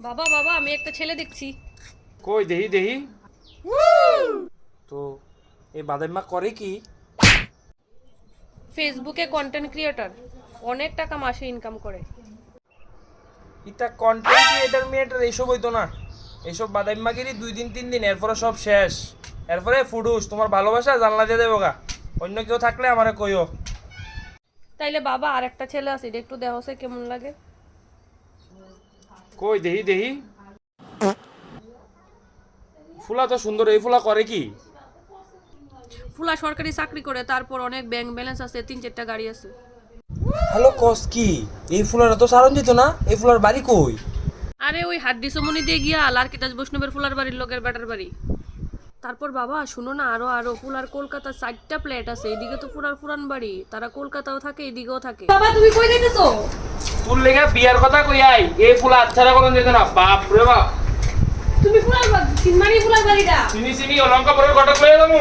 বাবা বাবা আমি একটা ছেলে দেখছি। কই দেহি দেহি। তো এই বাদাইম্মা করে কি? ফেসবুকে কন্টেন্ট ক্রিয়েটর, অনেক টাকা মাসে ইনকাম করে। ইটা কন্টেন্ট ক্রিয়েটর মিয়েটার এইসব হইতো না। এইসব বাদাইম্মাগিরি 2 দিন 3 দিন, এরপরে সব শেষ। এরপরে ফুডুস তোমার ভালোবাসা জানলা দিয়ে দেবো গা। অন্য কেউ থাকলে আমারে কইও। তাইলে বাবা আর একটা ছেলে আছে, এটা একটু দেওয়া কেমন লাগে। কই দেহি দেহি। ফুলা তো সুন্দর, এই ফুলা করে কি? ফুলা সরকারি চাকরি করে, তারপর অনেক ব্যাংক ব্যালেন্স আছে, 3-4টা গাড়ি আছে। হ্যালো কস কি? এই ফুলার তো সারণ যেত না, এই ফুলার বাড়ি কই? আরে ওই হাড্ডি সমনি দিয়ে গিয়া লার্কিতাজ বৈষ্ণবের ফুলার বাড়ির লোকের বেটার বাড়ি। তারপর বাবা শুনো না, আরো আরো ফুলার কলকাতা 4টা প্লেট আছে। এদিকে তো ফুলার পুরান বাড়ি, তারা কলকাতাও থাকে এদিকেও থাকে। বাবা তুমি কই যাইতেছো? তোর লেগে বিয়ার কথা কই আই, এই ফুলা আচ্ছারা করন যেত না। বাপ রে বাপ, তুমি ফুলার বাড়ি, চিনমারি ফুলার বাড়িটা। চিনি চিনি অলঙ্কা পরে ঘটক লয়ে যাবো।